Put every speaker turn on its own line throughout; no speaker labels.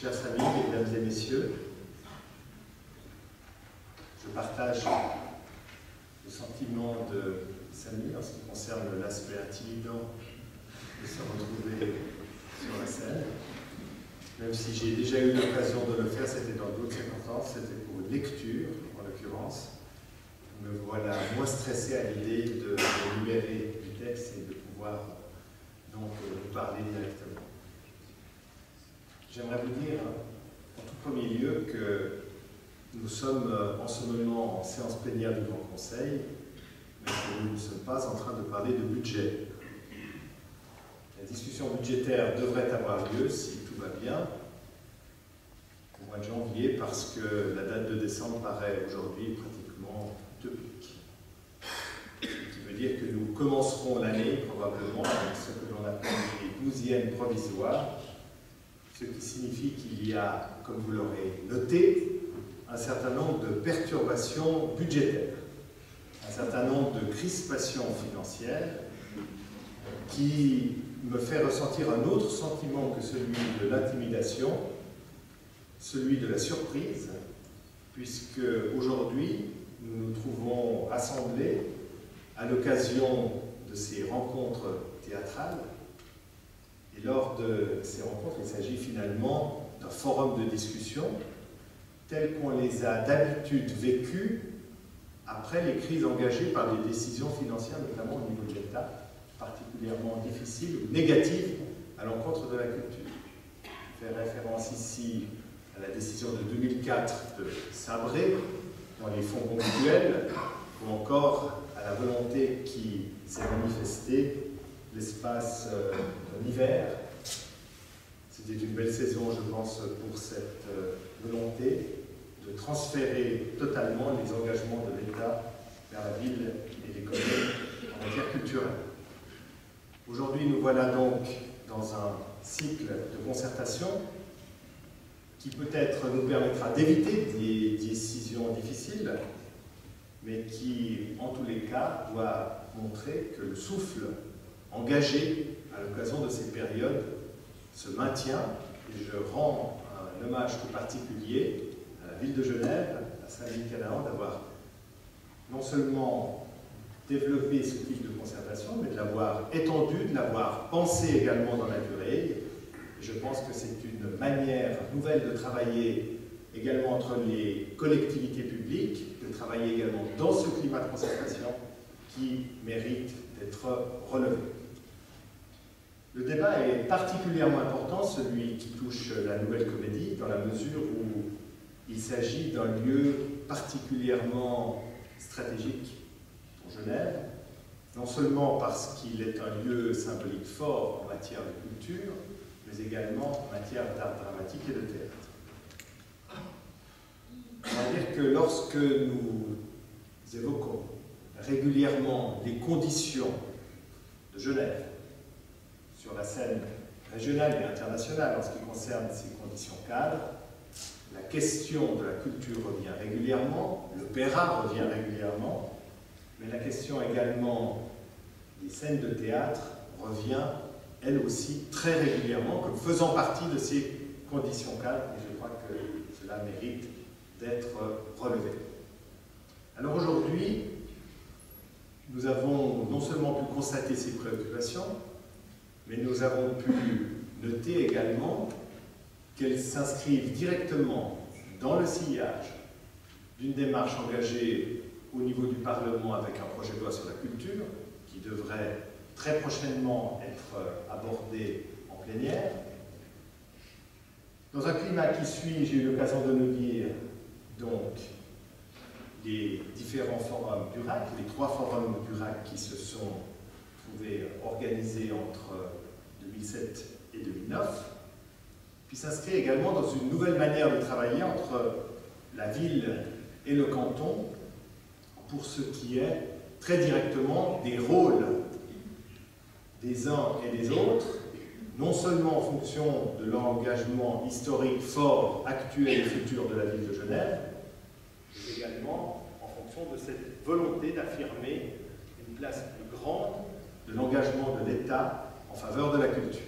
Chers amis, mesdames et messieurs, je partage le sentiment de Samy en ce qui concerne l'aspect intimidant de se retrouver sur la scène. Même si j'ai déjà eu l'occasion de le faire, c'était dans d'autres circonstances, c'était pour une lecture en l'occurrence. Me voilà moins stressé à l'idée de libérer du texte et de pouvoir donc vous parler directement. J'aimerais vous dire en tout premier lieu que nous sommes en ce moment en séance plénière du Grand Conseil, mais que nous ne sommes pas en train de parler de budget. La discussion budgétaire devrait avoir lieu, si tout va bien, au mois de janvier, parce que la date de décembre paraît aujourd'hui pratiquement utopique. Ce qui veut dire que nous commencerons l'année probablement avec ce que l'on appelle les 12e provisoires, ce qui signifie qu'il y a, comme vous l'aurez noté, un certain nombre de perturbations budgétaires, un certain nombre de crispations financières qui me fait ressentir un autre sentiment que celui de l'intimidation, celui de la surprise, puisque aujourd'hui, nous nous trouvons rassemblés à l'occasion de ces rencontres théâtrales. Et lors de ces rencontres, il s'agit finalement d'un forum de discussion tel qu'on les a d'habitude vécus après les crises engagées par des décisions financières, notamment au niveau de l'État, particulièrement difficiles ou négatives à l'encontre de la culture. Je fais référence ici à la décision de 2004 de sabrer dans les fonds ponctuels, ou encore à la volonté qui s'est manifestée l'espace d'un hiver. C'était une belle saison, je pense, pour cette volonté de transférer totalement les engagements de l'État vers la ville et les communes en matière culturelle. Aujourd'hui, nous voilà donc dans un cycle de concertation qui peut-être nous permettra d'éviter des décisions difficiles, mais qui, en tous les cas, doit montrer que le souffle engagé à l'occasion de ces périodes se maintient. Et je rends un hommage tout particulier à la ville de Genève, à Saint-Denis-Canaan, d'avoir non seulement développé ce type de concertation, mais de l'avoir étendu, de l'avoir pensé également dans la durée. Et je pense que c'est une manière nouvelle de travailler également entre les collectivités publiques, de travailler également dans ce climat de concertation qui mérite d'être relevé. Le débat est particulièrement important, celui qui touche la Nouvelle Comédie, dans la mesure où il s'agit d'un lieu particulièrement stratégique pour Genève, non seulement parce qu'il est un lieu symbolique fort en matière de culture, mais également en matière d'art dramatique et de théâtre. On va dire que lorsque nous évoquons régulièrement les conditions de Genève sur la scène régionale et internationale en ce qui concerne ces conditions cadres, la question de la culture revient régulièrement, l'opéra revient régulièrement, mais la question également des scènes de théâtre revient elle aussi très régulièrement comme faisant partie de ces conditions cadres, et je crois que cela mérite d'être relevé. Alors aujourd'hui, nous avons non seulement pu constater ces préoccupations, mais nous avons pu noter également qu'elles s'inscrivent directement dans le sillage d'une démarche engagée au niveau du Parlement avec un projet de loi sur la culture, qui devrait très prochainement être abordé en plénière. Dans un climat qui suit, j'ai eu l'occasion de nous dire, donc, les différents forums du RAC, les 3 forums du RAC qui se sont trouvés organisés entre 2007 et 2009, puis s'inscrit également dans une nouvelle manière de travailler entre la ville et le canton, pour ce qui est très directement des rôles des uns et des autres, non seulement en fonction de l'engagement historique fort, actuel et futur de la ville de Genève, mais également en fonction de cette volonté d'affirmer une place plus grande de l'engagement de l'État en faveur de la culture.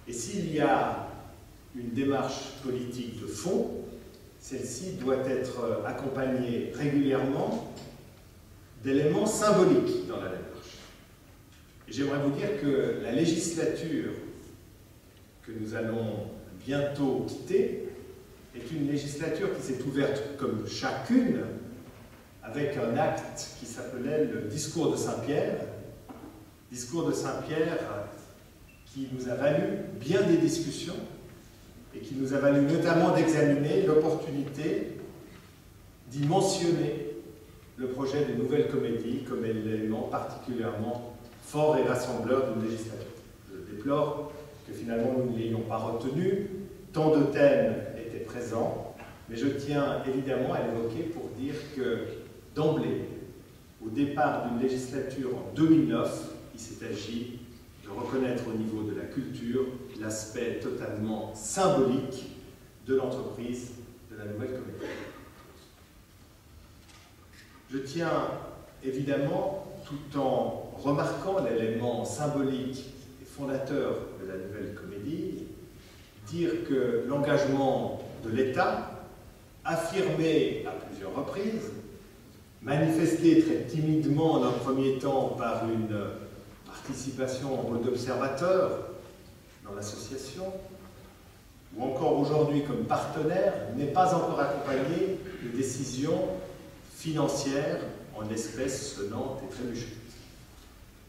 Et s'il y a une démarche politique de fond. Celle-ci doit être accompagnée régulièrement d'éléments symboliques dans la démarche. Et j'aimerais vous dire que la législature que nous allons bientôt quitter est une législature qui s'est ouverte comme chacune avec un acte qui s'appelait le discours de Saint-Pierre. Discours de Saint-Pierre qui nous a valu bien des discussions et qui nous a valu notamment d'examiner l'opportunité d'y mentionner le projet de nouvelle comédie comme élément particulièrement fort et rassembleur d'une législature. Je déplore que finalement nous ne l'ayons pas retenu, tant de thèmes étaient présents, mais je tiens évidemment à l'évoquer pour dire que d'emblée, au départ d'une législature en 2009, il s'est agi de reconnaître au niveau de la culture l'aspect totalement symbolique de l'entreprise de la nouvelle comédie. Je tiens évidemment, tout en remarquant l'élément symbolique et fondateur de la nouvelle comédie, dire que l'engagement de l'État, affirmé à plusieurs reprises, manifesté très timidement dans un premier temps par une participation en rôle d'observateur dans l'association, ou encore aujourd'hui comme partenaire, n'est pas encore accompagné de décisions financières en espèces sonnantes et trébuchantes.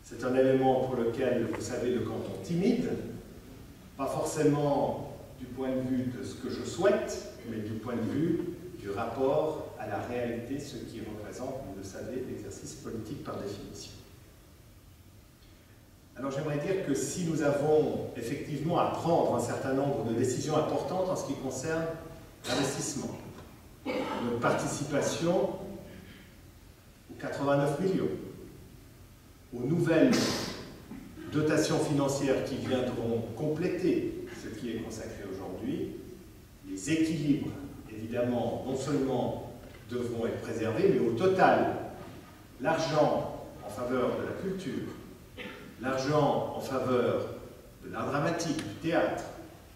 C'est un élément pour lequel, vous savez, le canton timide, pas forcément du point de vue de ce que je souhaite, mais du point de vue du rapport à la réalité, ce qui représente, vous le savez, l'exercice politique par définition. Alors j'aimerais dire que si nous avons effectivement à prendre un certain nombre de décisions importantes en ce qui concerne l'investissement, notre participation aux 89 millions, aux nouvelles dotations financières qui viendront compléter ce qui est consacré aujourd'hui, les équilibres, évidemment, non seulement devront être préservés, mais au total, l'argent en faveur de la culture, l'argent en faveur de l'art dramatique, du théâtre,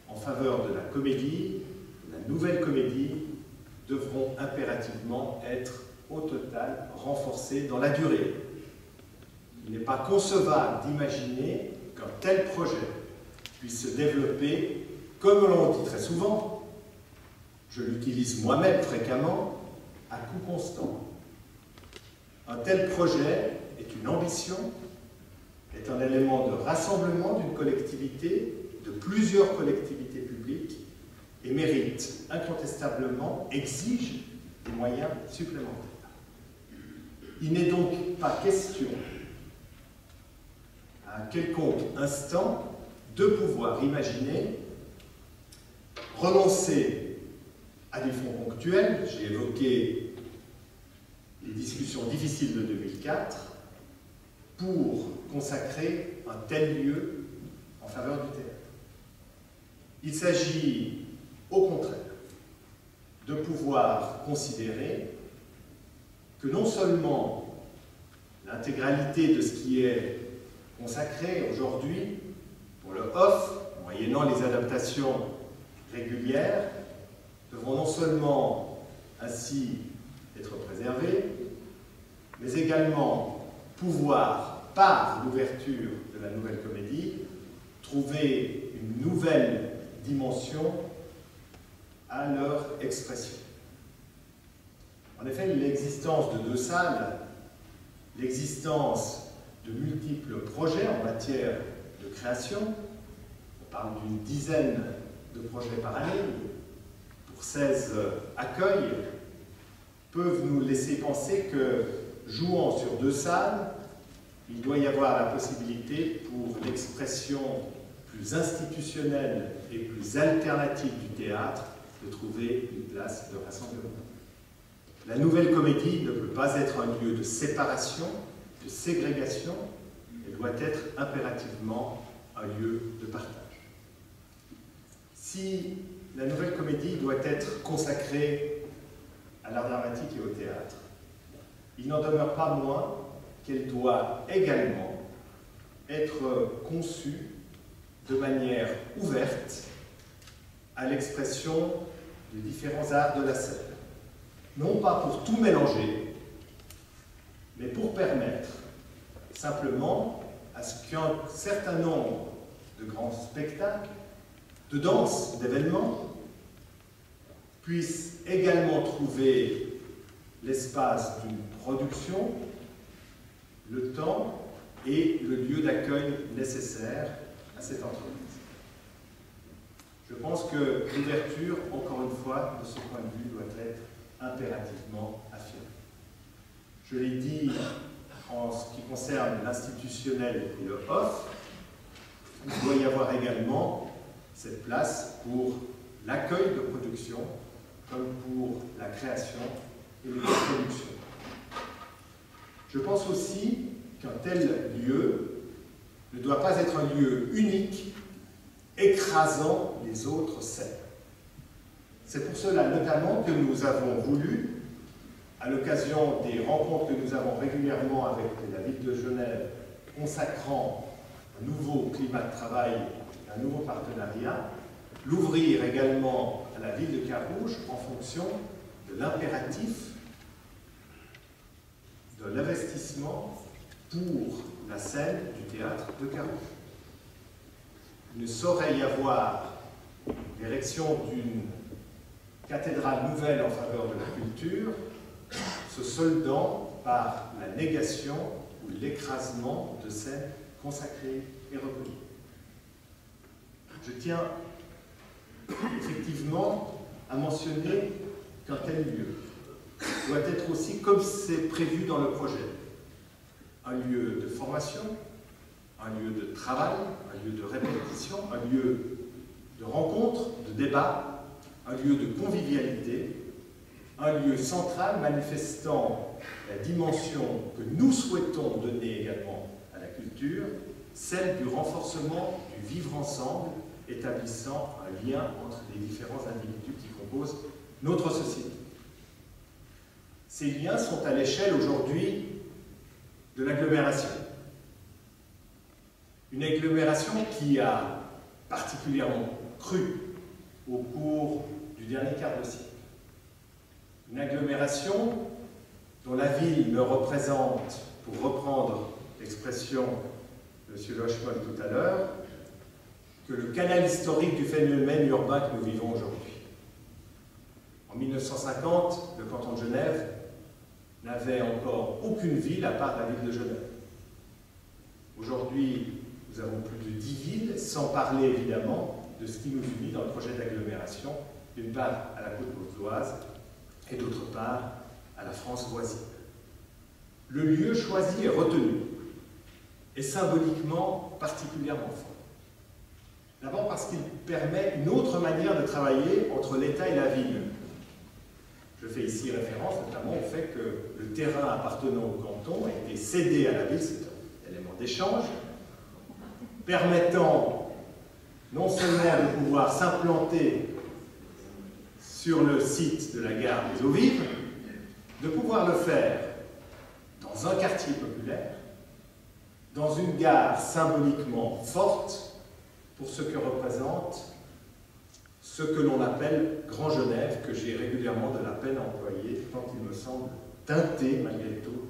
en faveur de la comédie, de la nouvelle comédie, devront impérativement être au total renforcés dans la durée. Il n'est pas concevable d'imaginer qu'un tel projet puisse se développer, comme l'on dit très souvent, je l'utilise moi-même fréquemment, à coût constant. Un tel projet est une ambition, est un élément de rassemblement d'une collectivité, de plusieurs collectivités publiques, et mérite incontestablement, exige des moyens supplémentaires. Il n'est donc pas question, à quelconque instant, de pouvoir imaginer renoncer à des fonds ponctuels. J'ai évoqué les discussions difficiles de 2004 pour consacrer un tel lieu en faveur du théâtre. Il s'agit, au contraire, de pouvoir considérer que non seulement l'intégralité de ce qui est consacré aujourd'hui pour le off, moyennant les adaptations régulières, devront non seulement ainsi être préservées, mais également pouvoir, par l'ouverture de la nouvelle comédie, trouver une nouvelle dimension à leur expression. En effet, l'existence de deux salles, l'existence de multiples projets en matière de création, on parle d'une dizaine de projets par année, pour 16 accueils, peuvent nous laisser penser que, jouant sur deux salles, il doit y avoir la possibilité pour l'expression plus institutionnelle et plus alternative du théâtre de trouver une place de rassemblement. La nouvelle comédie ne peut pas être un lieu de séparation, de ségrégation, elle doit être impérativement un lieu de partage. Si la nouvelle comédie doit être consacrée à l'art dramatique et au théâtre, il n'en demeure pas moins qu'elle doit également être conçue de manière ouverte à l'expression des différents arts de la scène. Non pas pour tout mélanger, mais pour permettre simplement à ce qu'un certain nombre de grands spectacles, de danse, d'événements, puissent également trouver l'espace d'une production, le temps et le lieu d'accueil nécessaire à cette entreprise. Je pense que l'ouverture, encore une fois, de ce point de vue, doit être impérativement affirmée. Je l'ai dit en ce qui concerne l'institutionnel et le off, il doit y avoir également cette place pour l'accueil de production comme pour la création et la production. Je pense aussi qu'un tel lieu ne doit pas être un lieu unique, écrasant les autres scènes. C'est pour cela notamment que nous avons voulu, à l'occasion des rencontres que nous avons régulièrement avec la ville de Genève, consacrant un nouveau climat de travail, un nouveau partenariat, l'ouvrir également à la ville de Carouge en fonction de l'impératif de l'investissement pour la scène du théâtre de Carouge. Il ne saurait y avoir l'érection d'une cathédrale nouvelle en faveur de la culture se soldant par la négation ou l'écrasement de scènes consacrées et reconnues. Je tiens effectivement à mentionner qu'un tel lieu doit être aussi, comme c'est prévu dans le projet, un lieu de formation, un lieu de travail, un lieu de répétition, un lieu de rencontre, de débat, un lieu de convivialité, un lieu central manifestant la dimension que nous souhaitons donner également à la culture, celle du renforcement du vivre ensemble, établissant un lien entre les différents individus qui composent notre société. Ces liens sont à l'échelle aujourd'hui de l'agglomération. Une agglomération qui a particulièrement cru au cours du dernier quart de siècle. Une agglomération dont la ville ne représente, pour reprendre l'expression de M. Lochmann tout à l'heure, que le canal historique du phénomène urbain que nous vivons aujourd'hui. En 1950, le canton de Genève n'avait encore aucune ville à part la ville de Genève. Aujourd'hui, nous avons plus de 10 villes, sans parler évidemment de ce qui nous unit dans le projet d'agglomération, d'une part à la côte vaudoise et d'autre part à la France voisine. Le lieu choisi et retenu est symboliquement particulièrement fort. D'abord parce qu'il permet une autre manière de travailler entre l'État et la ville. Je fais ici référence notamment au fait que le terrain appartenant au canton a été cédé à la ville, c'est un élément d'échange, permettant non seulement de pouvoir s'implanter sur le site de la gare des Eaux-Vives, de pouvoir le faire dans un quartier populaire, dans une gare symboliquement forte pour ce que représente ce que l'on appelle Grand Genève, que j'ai régulièrement de la peine à employer, tant il me semble teinté, malgré tout,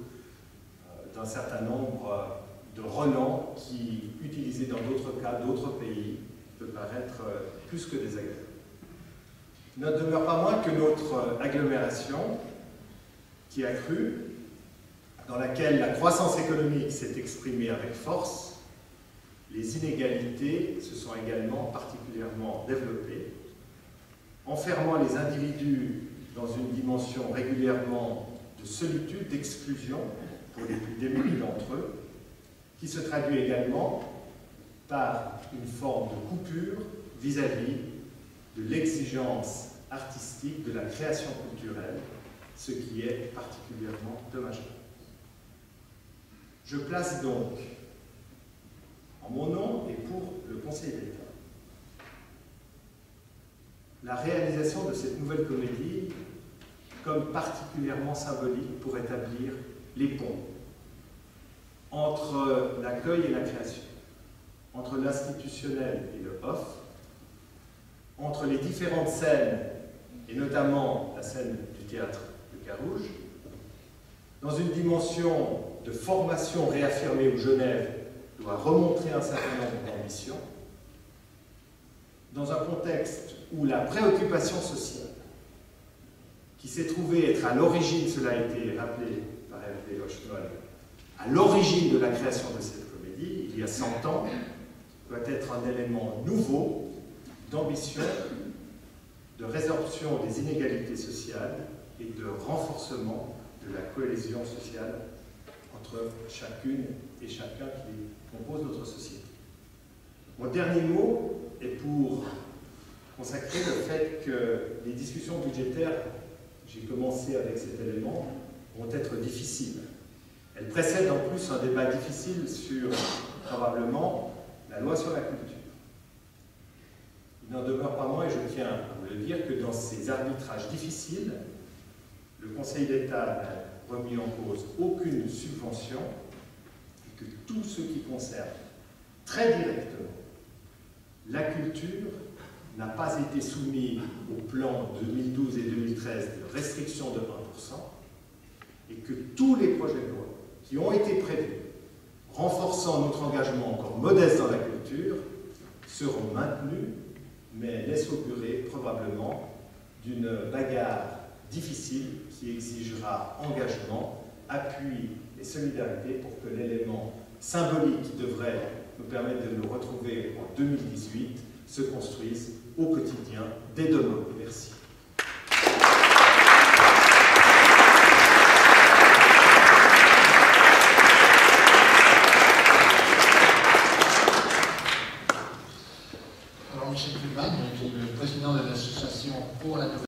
d'un certain nombre de relents qui, utilisés dans d'autres cas, d'autres pays, peut paraître plus que désagréable. Il ne demeure pas moins que notre agglomération, qui a cru, dans laquelle la croissance économique s'est exprimée avec force, les inégalités se sont également particulièrement développées, enfermant les individus dans une dimension régulièrement de solitude, d'exclusion pour les plus démunis d'entre eux, qui se traduit également par une forme de coupure vis-à-vis de l'exigence artistique, de la création culturelle, ce qui est particulièrement dommageable. Je place donc, en mon nom et pour le Conseil d'État, la réalisation de cette nouvelle comédie comme particulièrement symbolique pour établir les ponts entre l'accueil et la création, entre l'institutionnel et le off, entre les différentes scènes, et notamment la scène du théâtre de Carouge, dans une dimension de formation réaffirmée où Genève doit remontrer un certain nombre d'ambitions, dans un contexte où la préoccupation sociale, qui s'est trouvée être à l'origine, cela a été rappelé par Hervé Hochenoll, à l'origine de la création de cette comédie, il y a 100 ans, doit être un élément nouveau d'ambition, de résorption des inégalités sociales et de renforcement de la cohésion sociale entre chacune et chacun qui compose notre société. Mon dernier mot est pour consacrer le fait que les discussions budgétaires, j'ai commencé avec cet élément, vont être difficiles. Elles précèdent en plus un débat difficile sur, probablement, la loi sur la culture. Il n'en demeure pas moins, et je tiens à vous le dire, que dans ces arbitrages difficiles, le Conseil d'État n'a remis en cause aucune subvention et que tout ce qui concerne très directement la culture n'a pas été soumis au plan 2012 et 2013 de restriction de 1%, et que tous les projets de loi qui ont été prévus, renforçant notre engagement encore modeste dans la culture, seront maintenus, mais laissent augurer probablement d'une bagarre difficile qui exigera engagement, appui et solidarité pour que l'élément symbolique qui devrait nous permettre de nous retrouver en 2018 se construise au quotidien dès demain. Merci.
Alors Michel Kuhlmann, qui est le président de l'association pour la